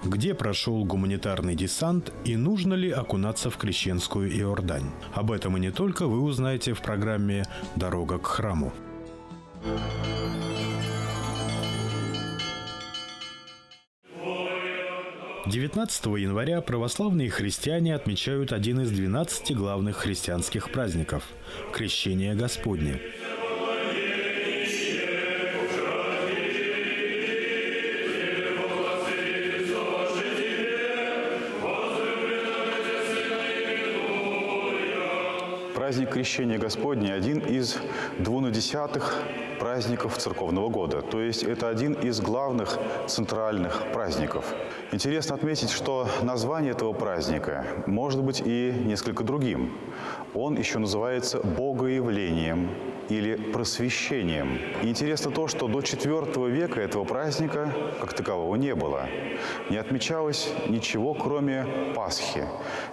Где прошел гуманитарный десант и нужно ли окунаться в крещенскую Иордань? Об этом и не только вы узнаете в программе «Дорога к храму». 19 января православные христиане отмечают один из 12 главных христианских праздников – Крещение Господне. Праздник Крещения Господня – один из 2/10 праздников церковного года, то есть это один из главных центральных праздников. Интересно отметить, что название этого праздника может быть и несколько другим. Он еще называется Богоявлением или просвещением. И интересно то, что до IV века этого праздника как такового не было. Не отмечалось ничего, кроме Пасхи.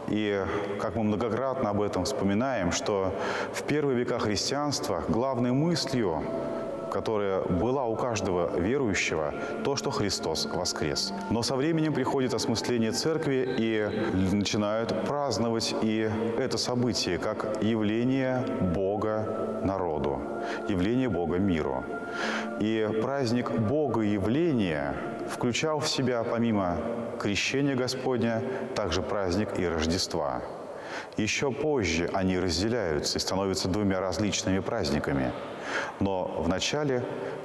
И, как мы многократно об этом вспоминаем, что в первые века христианства главной мыслью, которая была у каждого верующего, то, что Христос воскрес. Но со временем приходит осмысление церкви и начинают праздновать и это событие как явление Бога народу, явление Бога миру. И праздник Богоявления включал в себя, помимо Крещения Господня, также праздник и Рождества. Еще позже они разделяются и становятся двумя различными праздниками. Но в начале,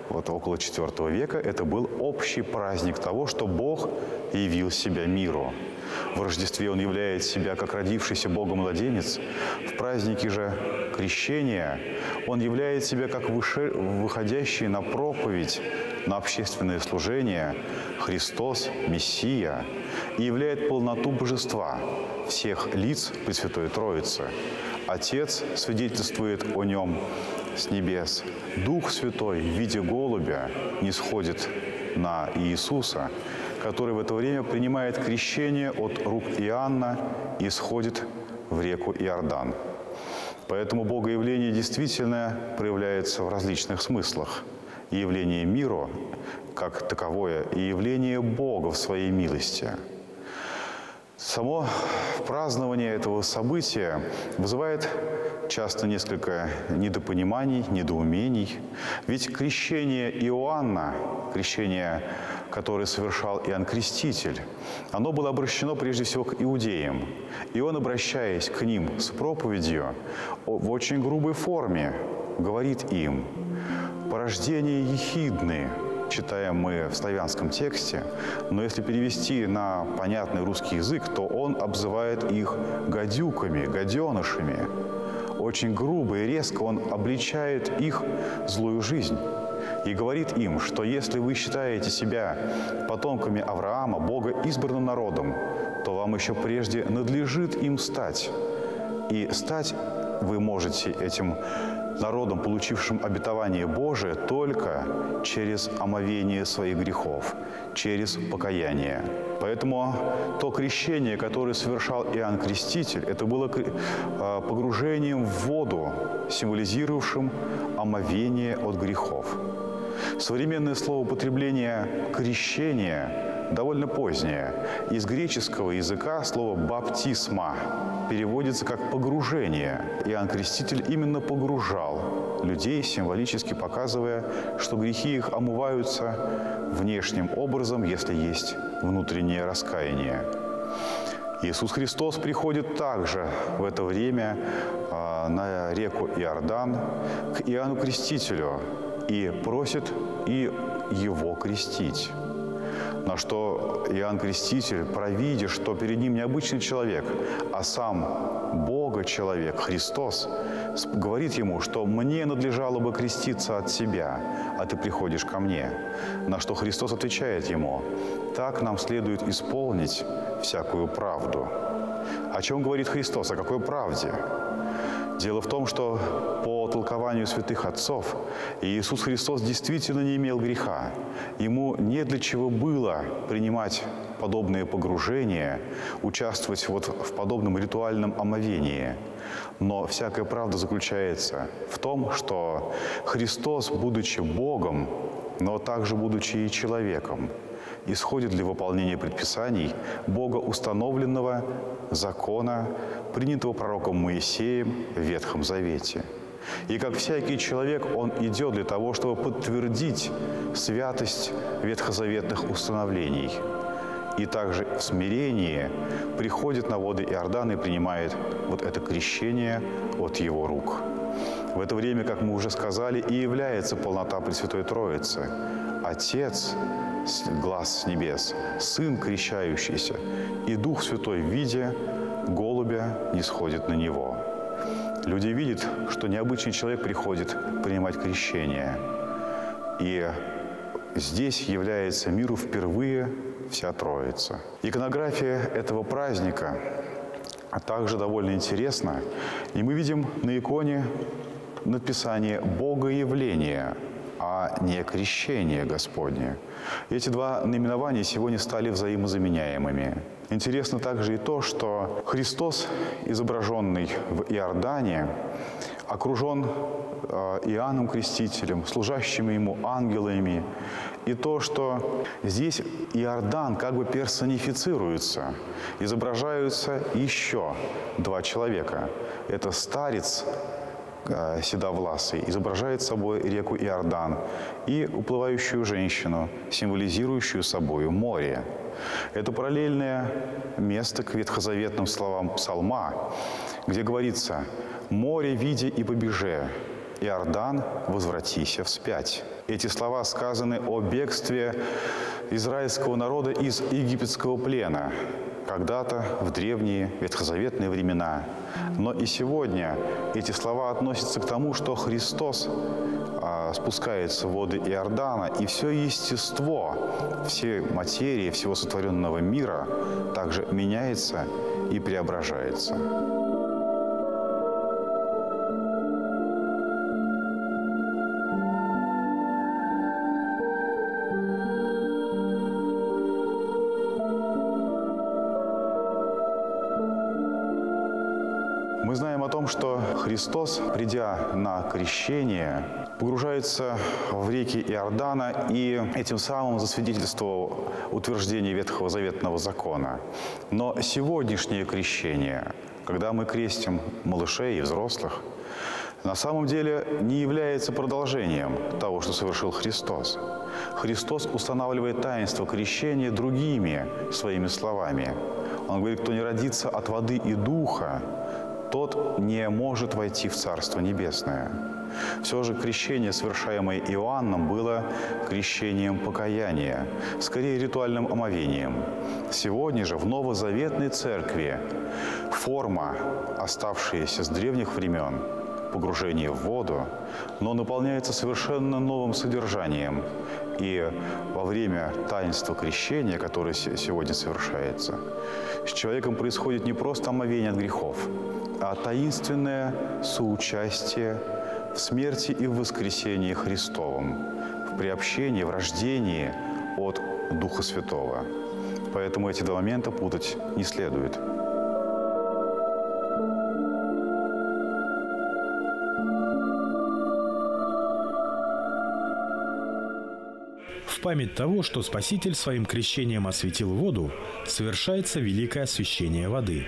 вот около IV века, это был общий праздник того, что Бог явил себя миру. В Рождестве Он являет себя как родившийся Богом младенец. В празднике же Крещения Он являет себя как выходящий на проповедь, на общественное служение Христос, Мессия, и являет полноту божества всех лиц Пресвятой Троицы. Отец свидетельствует о Нем с небес. Дух Святой в виде голубя нисходит на Иисуса, который в это время принимает крещение от рук Иоанна и сходит в реку Иордан. Поэтому Богоявление действительно проявляется в различных смыслах. И явление миру как таковое, и явление Бога в Своей милости. Само празднование этого события вызывает часто несколько недопониманий, недоумений. Ведь крещение Иоанна, крещение, которое совершал Иоанн Креститель, оно было обращено прежде всего к иудеям. И он, обращаясь к ним с проповедью, в очень грубой форме говорит им: «Порождение ехидны», читаем мы в славянском тексте, но если перевести на понятный русский язык, то он обзывает их гадюками, гаденышами. Очень грубо и резко он обличает их злую жизнь и говорит им, что если вы считаете себя потомками Авраама, Бога избранным народом, то вам еще прежде надлежит им стать. И стать вы можете этим народом, получившим обетование Божие, только через омовение своих грехов, через покаяние. Поэтому то крещение, которое совершал Иоанн Креститель, это было погружением в воду, символизировавшим омовение от грехов. Современное словоупотребление «крещение» довольно позднее. Из греческого языка слово «баптисма» переводится как «погружение». Иоанн Креститель именно погружал людей, символически показывая, что грехи их омываются внешним образом, если есть внутреннее раскаяние. Иисус Христос приходит также в это время на реку Иордан к Иоанну Крестителю и просит и его крестить. На что Иоанн Креститель, провидя, что перед ним не обычный человек, а сам Бога-человек, Христос, говорит ему, что «мне надлежало бы креститься от себя, а ты приходишь ко мне». На что Христос отвечает ему: «Так нам следует исполнить всякую правду». О чем говорит Христос? О какой правде? Дело в том, что по толкованию святых отцов Иисус Христос действительно не имел греха. Ему не для чего было принимать подобные погружения, участвовать вот в подобном ритуальном омовении. Но всякая правда заключается в том, что Христос, будучи Богом, но также будучи и человеком, исходит для выполнения предписаний Бога установленного закона, принятого пророком Моисеем в Ветхом Завете. И как всякий человек, он идет для того, чтобы подтвердить святость ветхозаветных установлений. И также в смирении приходит на воды Иордана и принимает вот это крещение от его рук. В это время, как мы уже сказали, и является полнота Пресвятой Троицы. Отец, глаз с небес, Сын крещающийся, и Дух Святой в виде голубя нисходит на него. Люди видят, что необычный человек приходит принимать крещение. И здесь является миру впервые вся Троица. Иконография этого праздника также довольно интересна. И мы видим на иконе написание «Богоявление», а не «Крещение Господне». Эти два наименования сегодня стали взаимозаменяемыми. Интересно также и то, что Христос, изображенный в Иордане, окружен Иоанном Крестителем, служащими ему ангелами, и то, что здесь Иордан как бы персонифицируется, изображаются еще два человека. Это старец седовласый, изображает собой реку Иордан, и уплывающую женщину, символизирующую собою море. Это параллельное место к ветхозаветным словам Псалма, где говорится: «Море, види и побеже, Иордан, возвратися вспять». Эти слова сказаны о бегстве израильского народа из египетского плена когда-то в древние ветхозаветные времена. Но и сегодня эти слова относятся к тому, что Христос спускается в воды Иордана, и все естество, все материи всего сотворенного мира также меняется и преображается. Мы знаем о том, что Христос, придя на крещение, погружается в реки Иордана и этим самым засвидетельствовал утверждение Ветхого Заветного закона. Но сегодняшнее крещение, когда мы крестим малышей и взрослых, на самом деле не является продолжением того, что совершил Христос. Христос устанавливает таинство крещения другими своими словами. Он говорит: кто не родится от воды и духа, тот не может войти в Царство Небесное. Все же крещение, совершаемое Иоанном, было крещением покаяния, скорее ритуальным омовением. Сегодня же в Новозаветной Церкви форма, оставшаяся с древних времен, погружение в воду, но наполняется совершенно новым содержанием. И во время таинства крещения, которое сегодня совершается, с человеком происходит не просто омовение от грехов, а таинственное соучастие в смерти и в воскресении Христовом, в приобщении, в рождении от Духа Святого. Поэтому эти два момента путать не следует. В память того, что Спаситель своим крещением осветил воду, совершается великое освящение воды.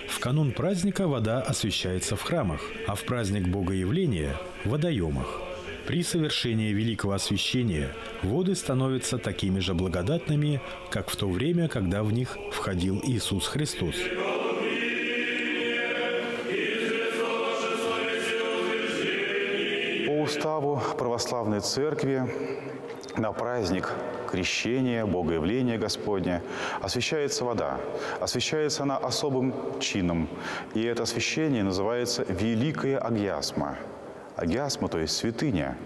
В канун праздника вода освящается в храмах, а в праздник Богоявления – в водоемах. При совершении великого освящения воды становятся такими же благодатными, как в то время, когда в них входил Иисус Христос. По уставу православной церкви на праздник крещения, Богоявления Господня освящается вода. Освящается она особым чином, и это освящение называется «Великая Агьясма». Агьясма, то есть святыня.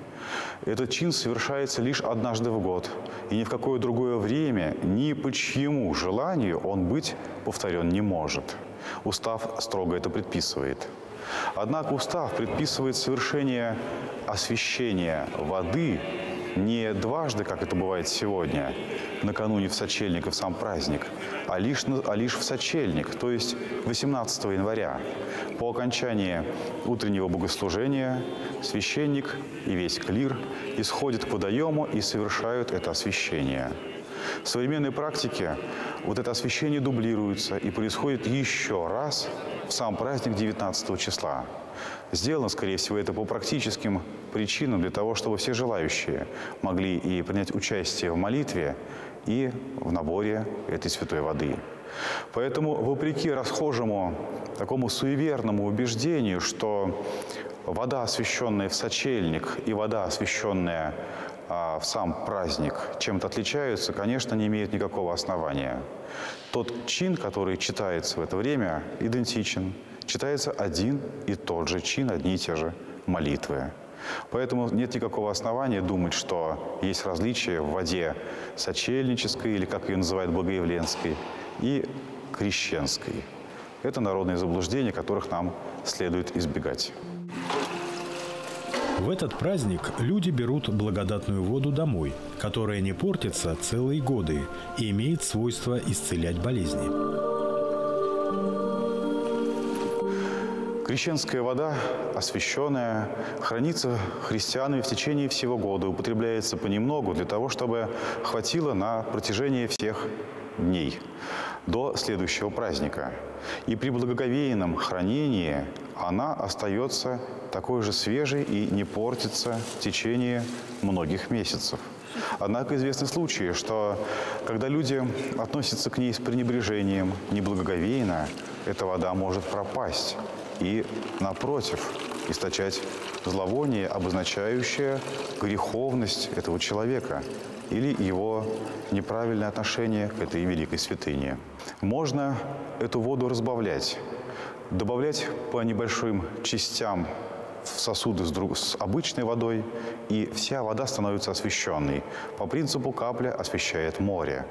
Этот чин совершается лишь однажды в год, и ни в какое другое время, ни по чьему желанию он быть повторен не может. Устав строго это предписывает. Однако устав предписывает совершение освящения воды не дважды, как это бывает сегодня, накануне в сочельник и в сам праздник, а лишь в сочельник, то есть 18 января. По окончании утреннего богослужения священник и весь клир исходят к водоему и совершают это освящение. В современной практике вот это освящение дублируется и происходит еще раз в сам праздник 19 числа. Сделано, скорее всего, это по практическим причинам, для того, чтобы все желающие могли и принять участие в молитве, и в наборе этой святой воды. Поэтому, вопреки расхожему такому суеверному убеждению, что вода, освященная в сочельник, и вода, освященная в сам праздник, чем-то отличаются, конечно, не имеют никакого основания. Тот чин, который читается в это время, идентичен. Читается один и тот же чин, одни и те же молитвы. Поэтому нет никакого основания думать, что есть различия в воде сочельнической, или, как ее называют, богоявленской, и крещенской. Это народные заблуждения, которых нам следует избегать. В этот праздник люди берут благодатную воду домой, которая не портится целые годы и имеет свойство исцелять болезни. Крещенская вода, освященная, хранится христианами в течение всего года, употребляется понемногу для того, чтобы хватило на протяжении всех дней до следующего праздника. И при благоговейном хранении она остается такой же свежей и не портится в течение многих месяцев. Однако известны случаи, что когда люди относятся к ней с пренебрежением, неблагоговейно, эта вода может пропасть и, напротив, источать зловоние, обозначающее греховность этого человека или его неправильное отношение к этой великой святыне. Можно эту воду разбавлять, добавлять по небольшим частям в сосуды с обычной водой, и вся вода становится освященной. По принципу капля освящает море.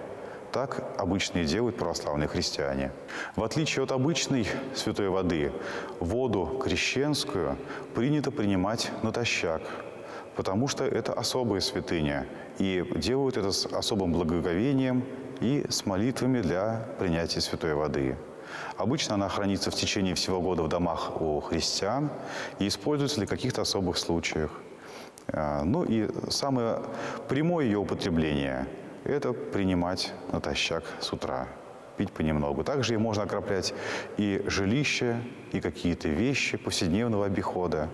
Так обычно и делают православные христиане. В отличие от обычной святой воды, воду крещенскую принято принимать натощак, потому что это особая святыня, и делают это с особым благоговением и с молитвами для принятия святой воды. Обычно она хранится в течение всего года в домах у христиан и используется для каких-то особых случаев. Ну и самое прямое ее употребление – это принимать натощак с утра, пить понемногу. Также можно окроплять и жилище, и какие-то вещи повседневного обихода.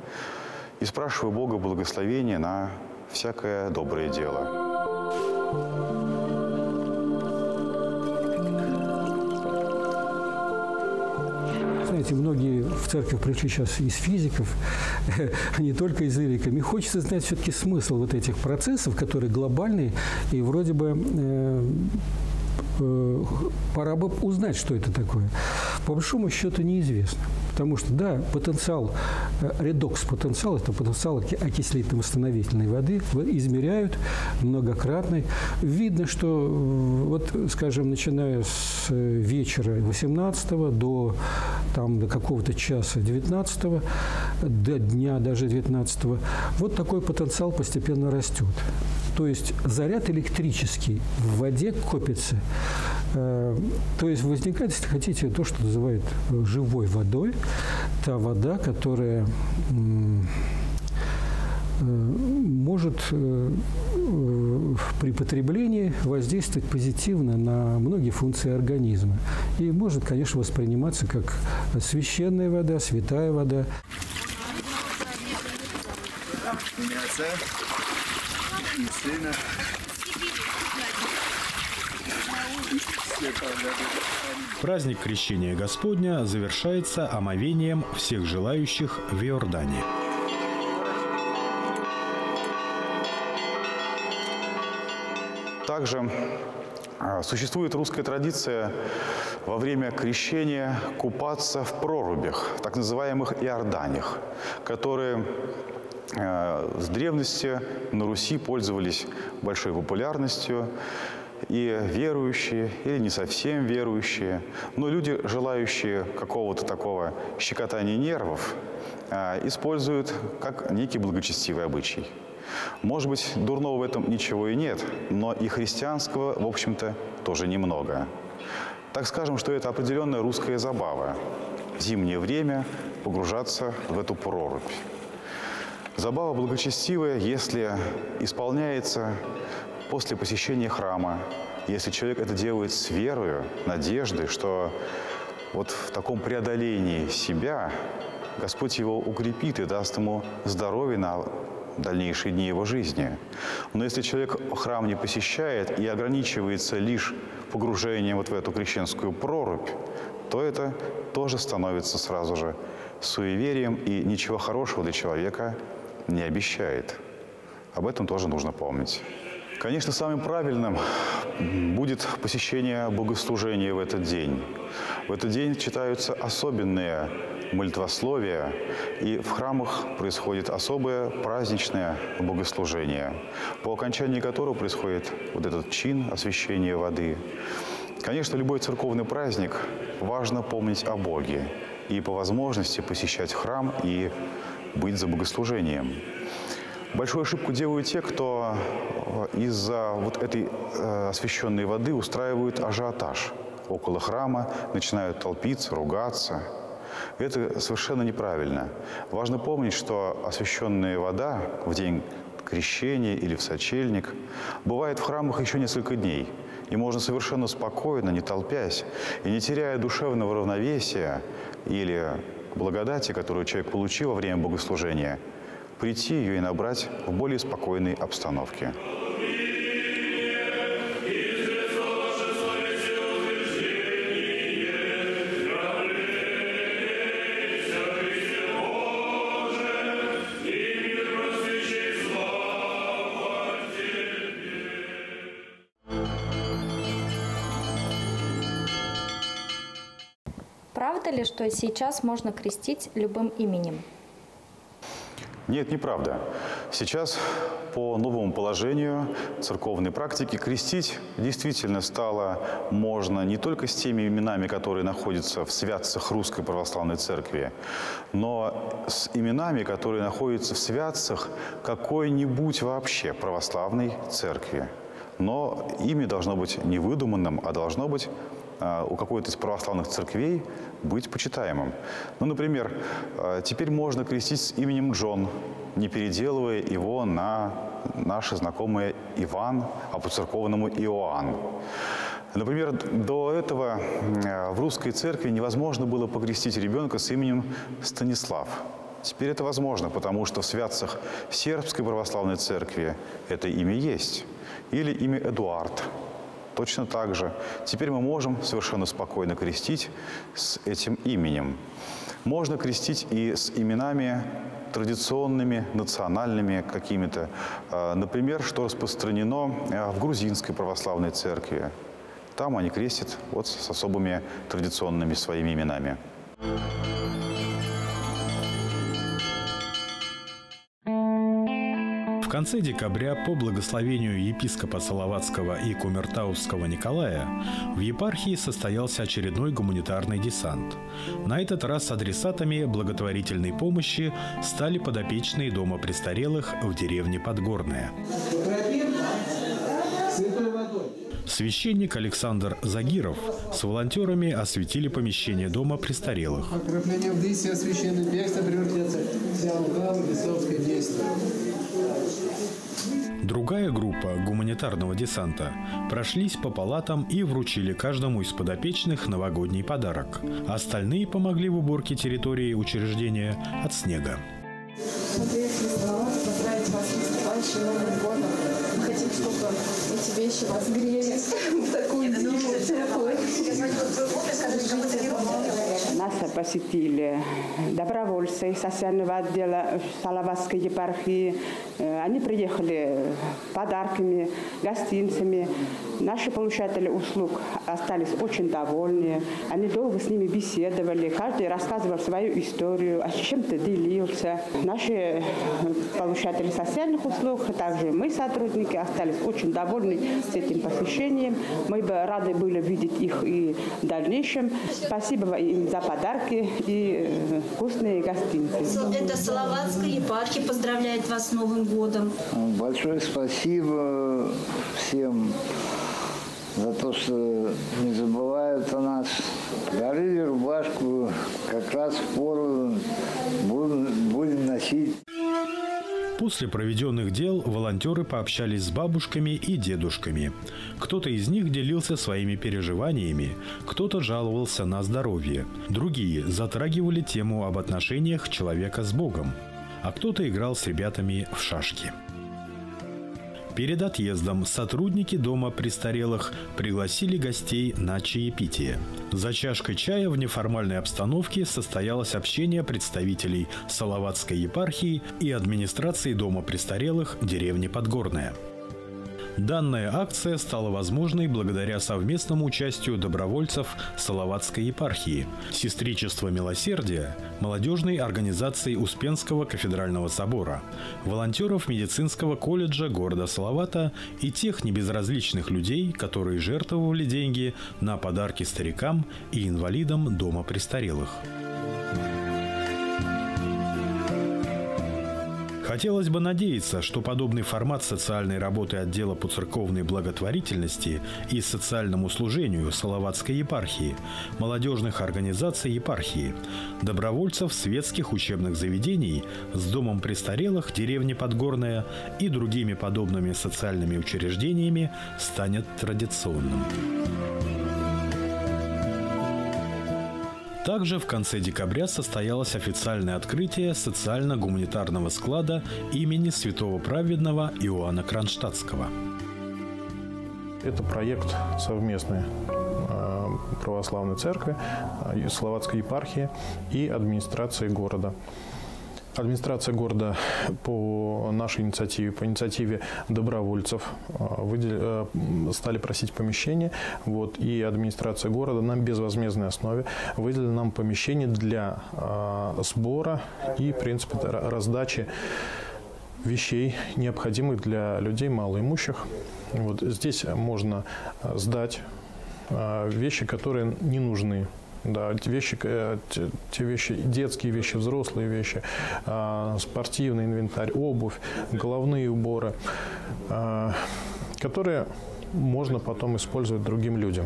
И спрашиваю Бога благословения на всякое доброе дело. Знаете, многие в церковь пришли сейчас из физиков, не только из лириков. И хочется знать все-таки смысл вот этих процессов, которые глобальные, и вроде бы пора бы узнать, что это такое. По большому счету неизвестно. Потому что, да, потенциал, редокс-потенциал, это потенциал окислительно-восстановительной воды, измеряют многократный. Видно, что, вот, скажем, начиная с вечера 18 до какого-то часа 19, до дня даже 19, вот такой потенциал постепенно растет. То есть заряд электрический в воде копится. То есть возникает, если хотите, то, что называют живой водой. Та вода, которая может при потреблении воздействовать позитивно на многие функции организма. И может, конечно, восприниматься как священная вода, святая вода. Праздник Крещения Господня завершается омовением всех желающих в Иордане. Также существует русская традиция во время крещения купаться в прорубях, так называемых иорданях, которые с древности на Руси пользовались большой популярностью. И верующие, или не совсем верующие, но люди, желающие какого-то такого щекотания нервов, используют как некий благочестивый обычай. Может быть, дурного в этом ничего и нет, но и христианского, в общем-то, тоже немного. Так скажем, что это определенная русская забава в зимнее время погружаться в эту прорубь. Забава благочестивая, если исполняется после посещения храма, Если человек это делает с верою, надеждой, что вот в таком преодолении себя Господь его укрепит и даст ему здоровье на дальнейшие дни его жизни. Но если человек храм не посещает и ограничивается лишь погружением вот в эту крещенскую прорубь, то это тоже становится сразу же суеверием и ничего хорошего для человека не обещает. Об этом тоже нужно помнить. Конечно, самым правильным будет посещение богослужения в этот день. В этот день читаются особенные молитвословия, и в храмах происходит особое праздничное богослужение, по окончании которого происходит вот этот чин освящения воды. Конечно, любой церковный праздник важно помнить о Боге и по возможности посещать храм и быть за богослужением. Большую ошибку делают те, кто из-за вот этой освященной воды устраивают ажиотаж. Около храма начинают толпиться, ругаться. Это совершенно неправильно. Важно помнить, что освященная вода в день крещения или в сочельник бывает в храмах еще несколько дней. И можно совершенно спокойно, не толпясь и не теряя душевного равновесия или благодати, которую человек получил во время богослужения, прийти ее и набрать в более спокойной обстановке. Правда ли, что сейчас можно крестить любым именем? Нет, неправда. Сейчас по новому положению церковной практики крестить действительно стало можно не только с теми именами, которые находятся в святцах Русской Православной Церкви, но с именами, которые находятся в святцах какой-нибудь вообще православной церкви. Но имя должно быть не выдуманным, а должно быть у какой-то из православных церквей быть почитаемым. Ну, например, теперь можно крестить с именем Джон, не переделывая его на наше знакомое Иван, а по-церковному Иоанн. Например, до этого в русской церкви невозможно было покрестить ребенка с именем Станислав. Теперь это возможно, потому что в святцах Сербской Православной Церкви это имя есть. Или имя Эдуард. Точно так же. Теперь мы можем совершенно спокойно крестить с этим именем. Можно крестить и с именами традиционными, национальными какими-то. Например, что распространено в грузинской православной церкви. Там они крестят вот с особыми традиционными своими именами. В конце декабря по благословению епископа Салаватского и Кумертаусского Николая в епархии состоялся очередной гуманитарный десант. На этот раз адресатами благотворительной помощи стали подопечные дома престарелых в деревне Подгорная. Священник Александр Загиров с волонтерами осветили помещение дома престарелых. Окропление воды все священным текстом превратится вся лукавая бесовское действие. Другая группа гуманитарного десанта прошлись по палатам и вручили каждому из подопечных новогодний подарок. Остальные помогли в уборке территории учреждения от снега. Поздравить вас с наступающим Новым годом. Мы хотим, чтобы эти вещи вас грели в такую зиму теплую. Нас посетили добровольцы из социального отдела Салаватской епархии. Они приехали подарками, гостинцами. Наши получатели услуг остались очень довольны. Они долго с ними беседовали. Каждый рассказывал свою историю, о чем-то делился. Наши получатели социальных услуг, а также мы, сотрудники, остались очень довольны с этим посещением. Мы бы рады были видеть их и в дальнейшем. Спасибо им за подарки и вкусные гостинцы. Это Салаватская епархия поздравляет вас с Новым годом. Большое спасибо всем за то, что не забывают о нас. Подарили рубашку, как раз в пору будем носить. После проведенных дел волонтеры пообщались с бабушками и дедушками. Кто-то из них делился своими переживаниями, кто-то жаловался на здоровье, другие затрагивали тему об отношениях человека с Богом, а кто-то играл с ребятами в шашки. Перед отъездом сотрудники дома престарелых пригласили гостей на чаепитие. За чашкой чая в неформальной обстановке состоялось общение представителей Салаватской епархии и администрации дома престарелых деревни Подгорная. Данная акция стала возможной благодаря совместному участию добровольцев Салаватской епархии, Сестричества Милосердия, молодежной организации Успенского кафедрального собора, волонтеров медицинского колледжа города Салавата и тех небезразличных людей, которые жертвовали деньги на подарки старикам и инвалидам дома престарелых. Хотелось бы надеяться, что подобный формат социальной работы отдела по церковной благотворительности и социальному служению Салаватской епархии, молодежных организаций епархии, добровольцев светских учебных заведений с домом престарелых деревни Подгорная и другими подобными социальными учреждениями станет традиционным. Также в конце декабря состоялось официальное открытие социально-гуманитарного склада имени святого праведного Иоанна Кронштадтского. Это проект совместный православной церкви, Салаватской епархии и администрации города. Администрация города по нашей инициативе, по инициативе добровольцев стали просить помещение. И администрация города на безвозмездной основе выделила нам помещение для сбора и, в принципе, раздачи вещей, необходимых для людей малоимущих. Здесь можно сдать вещи, которые не нужны. Да, те вещи, детские вещи, взрослые вещи, спортивный инвентарь, обувь, головные уборы, которые можно потом использовать другим людям.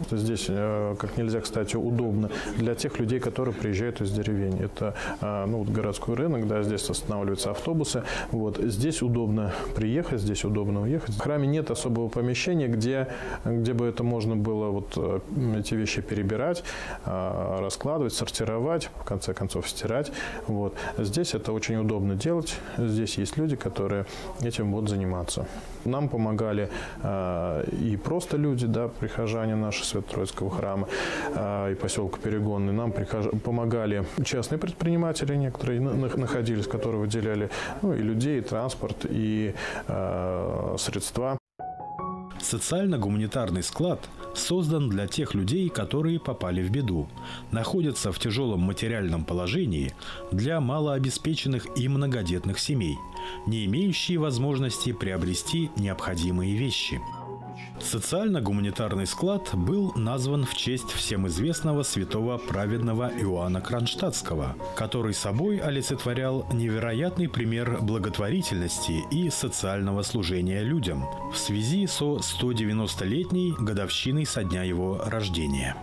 Здесь как нельзя, кстати, удобно для тех людей, которые приезжают из деревень. Это городской рынок, да, здесь останавливаются автобусы. Здесь удобно приехать, здесь удобно уехать. В храме нет особого помещения, где бы это можно было эти вещи перебирать, раскладывать, сортировать, в конце концов стирать. Здесь это очень удобно делать. Здесь есть люди, которые этим будут заниматься. Нам помогали и просто люди, да, прихожане наши Свято-Троицкого храма и поселка Перегонный. Нам помогали частные предприниматели, некоторые находились, которые выделяли и людей, и транспорт, и средства. Социально-гуманитарный склад создан для тех людей, которые попали в беду, находятся в тяжелом материальном положении, для малообеспеченных и многодетных семей, не имеющие возможности приобрести необходимые вещи. Социально-гуманитарный склад был назван в честь всем известного святого праведного Иоанна Кронштадтского, который собой олицетворял невероятный пример благотворительности и социального служения людям в связи со 190-летней годовщиной со дня его рождения.